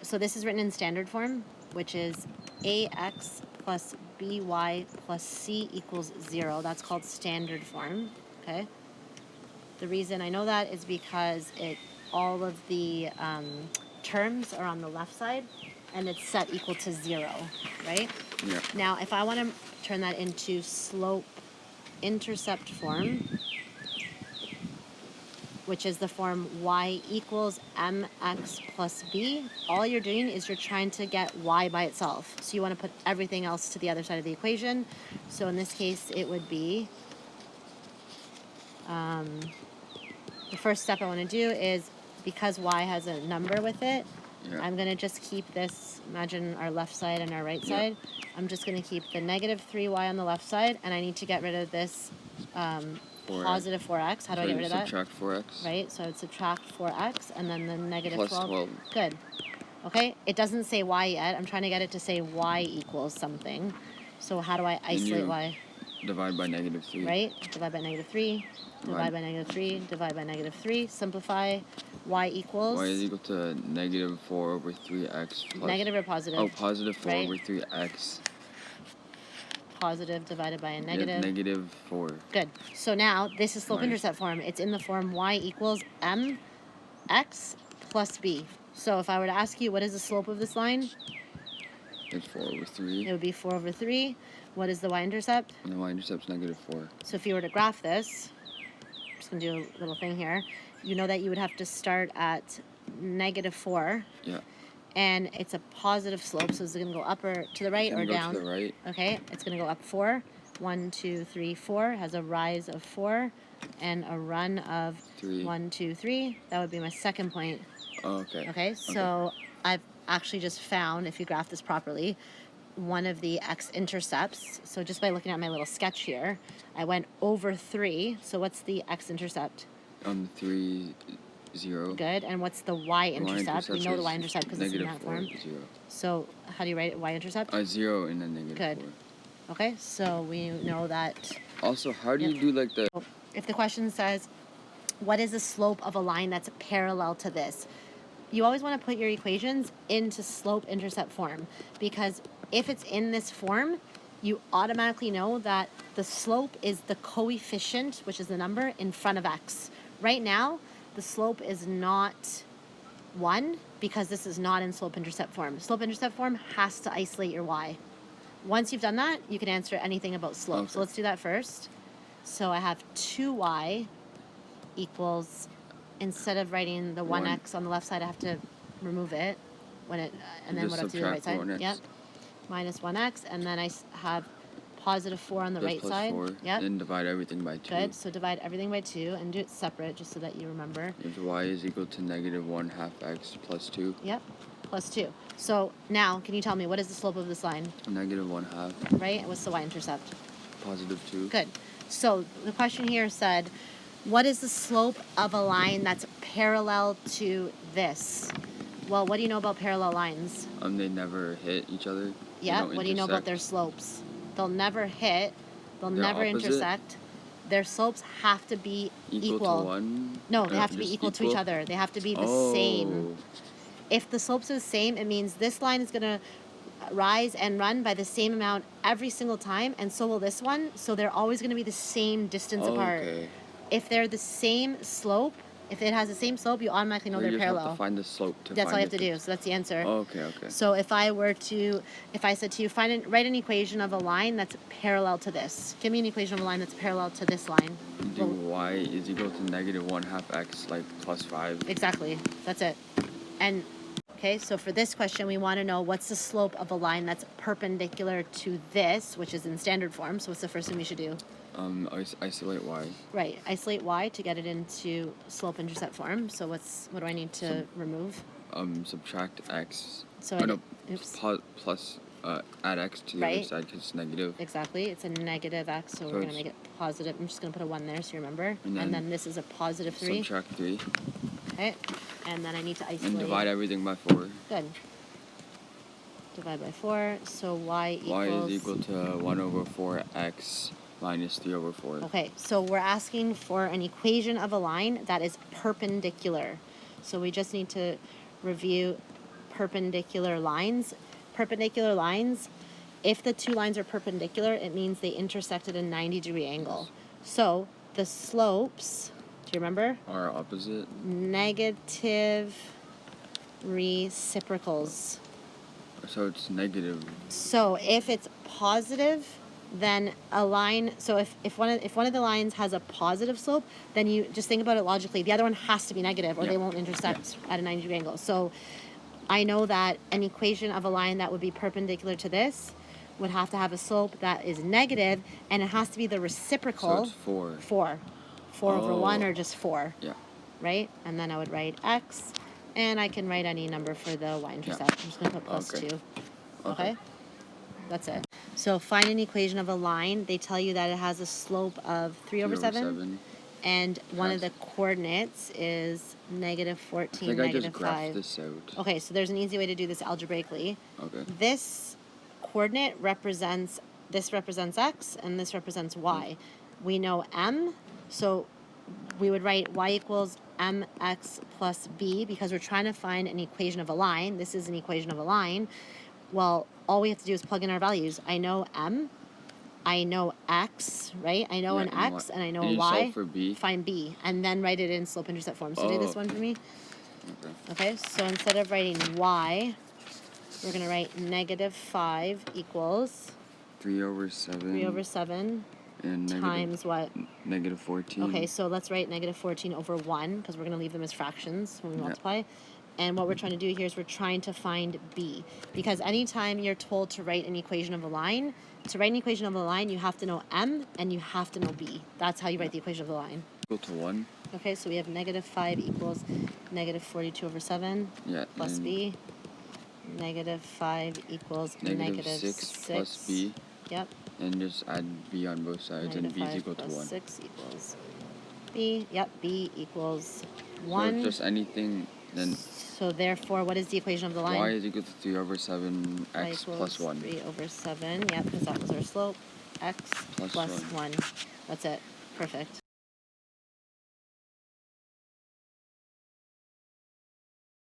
So this is written in standard form, which is ax plus by plus c equals 0. That's called standard form, okay? The reason I know that is because all of the terms are on the left side, and it's set equal to 0, right? Yeah. Now, if I want to turn that into slope-intercept form, which is the form y equals mx plus b, all you're doing is you're trying to get y by itself. So you want to put everything else to the other side of the equation. So in this case, it would be, the first step I want to do is, because y has a number with it, Yeah. I'm going to just keep this, imagine our left side and our right side. I'm just going to keep the negative 3y on the left side, and I need to get rid of this positive 4x. How do I get rid of that? Subtract 4x. Right, so I would subtract 4x, and then the negative Plus 12. Good. Okay, it doesn't say y yet. I'm trying to get it to say y equals something. So how do I isolate y? Divide by negative 3. Right, divide by negative 3, divide by negative 3, divide by negative 3, simplify. Y equals? Y is equal to negative 4 over 3x plus... Negative or positive? Oh, positive 4 right? over 3x. Positive divided by a negative? Yeah, negative 4. Good. So now, this is slope-intercept form. It's in the form y equals mx plus b. So if I were to ask you, what is the slope of this line? It's 4 over 3. It would be 4 over 3. What is the y-intercept? And the y-intercept's negative 4. So if you were to graph this, I'm just going to do a little thing here. You know that you would have to start at negative 4. Yeah. And it's a positive slope, so is it going to go up or to the right or down? To the right. Okay, it's going to go up 4. 1, 2, 3, 4. Has a rise of 4 and a run of 3. 1, 2, 3. That would be my second point. Oh, okay. Okay, so I've actually just found, if you graph this properly, one of the x-intercepts. So just by looking at my little sketch here, I went over 3. So what's the x-intercept? 3, 0. Good. And what's the y-intercept? We know the y-intercept because it's in that 4, form. 0. So how do you write it? Y-intercept? 0 and then negative Good. 4. Okay, so we know that. Also, how do you do like the... If the question says, what is the slope of a line that's parallel to this? You always want to put your equations into slope-intercept form, because if it's in this form, you automatically know that the slope is the coefficient, which is the number, in front of x. Right now, the slope is not 1 because this is not in slope-intercept form. Slope-intercept form has to isolate your y. Once you've done that, you can answer anything about slope. Okay. So let's do that first. So I have 2y equals, instead of writing the 1x on the left side, I have to remove it when it, and then what I have to do on the right side? 1x. Yep. Minus 1x, and then I have positive 4 on the right side. 4. Yep. Then divide everything by 2. Good. So divide everything by 2 and do it separate just so that you remember. If y is equal to negative 1/2 x plus 2. Yep. Plus 2. So now, can you tell me what is the slope of this line? Negative 1/2. Right. And what's the y-intercept? Positive 2. Good. So the question here said, what is the slope of a line that's parallel to this? Well, what do you know about parallel lines? They never hit each other. Yeah. What do you know about their slopes? They'll never hit. They'll never intersect. Their slopes have to be equal. To 1? No, they have to be equal to each other. They have to be the same. If the slopes are the same, it means this line is going to rise and run by the same amount every single time, and so will this one. So they're always going to be the same distance apart. Okay. If they're the same slope, if it has the same slope, you automatically know they're parallel. You have to find the slope to That's all you have to do. So that's the answer. Okay. So if I said to you, write an equation of a line that's parallel to this. Give me an equation of a line that's parallel to this line. Do y is equal to negative 1/2 x, like plus 5. Exactly. That's it. And okay, so for this question, we want to know what's the slope of a line that's perpendicular to this, which is in standard form. So what's the first thing we should do? Isolate y. Right. Isolate y to get it into slope-intercept form. So what do I need to remove? Subtract x. So plus add x to the other side because it's negative. Exactly. It's a negative x, so we're going to make it positive. I'm just going to put a 1 there so you remember. And then this is a positive 3. Subtract 3. Okay. And then I need to isolate. And divide everything by 4. Good. Divide by 4. So y equals... Y is equal to 1 over 4x minus 3 over 4. Okay. So we're asking for an equation of a line that is perpendicular. So we just need to review perpendicular lines. Perpendicular lines, if the two lines are perpendicular, it means they intersect at a 90-degree angle. So the slopes, do you remember? Are opposite. Negative reciprocals. So it's negative. So if it's positive, then a line, so if one of the lines has a positive slope, then you just think about it logically. The other one has to be negative or they won't intersect at a 90-degree angle. So I know that an equation of a line that would be perpendicular to this would have to have a slope that is negative, and it has to be the reciprocal. So it's 4. 4. 4 over 1 or just 4. Yeah. Right? And then I would write x, and I can write any number for the y-intercept. I'm just going to put plus 2. Okay? That's it. So find an equation of a line. They tell you that it has a slope of 3 over 7. And one of the coordinates is negative 14, I think negative I just 5. graphed this out. Okay, so there's an easy way to do this algebraically. Okay. This coordinate represents, this represents x, and this represents y. We know m, so we would write y equals mx plus b because we're trying to find an equation of a line. This is an equation of a line. Well, all we have to do is plug in our values. I know m, I know x, right? I know an x and I know a y. Solve for b. Find b, and then write it in slope-intercept form. So do this one for me. Okay, so instead of writing y, we're going to write negative 5 equals 3 over 7. 3 over 7 and times what? Negative 14. Okay, so let's write negative 14 over 1 because we're going to leave them as fractions when we multiply. And what we're trying to do here is we're trying to find b. Because anytime you're told to write an equation of a line, to write an equation of a line, you have to know m and you have to know b. That's how you write the equation of the line. Equal to 1. Okay, so we have negative 5 equals negative 42 over 7 plus b. Negative 5 equals negative 6 plus b. Yep. And just add b on both sides, Negative and b is equal to 1. 6 equals b. Yep, b equals 1. So just anything, then... So therefore, what is the equation of the line? Y is equal to 3 over 7, x plus 1. 3 over 7, yep, because that was our slope. X plus 1. That's it. Perfect.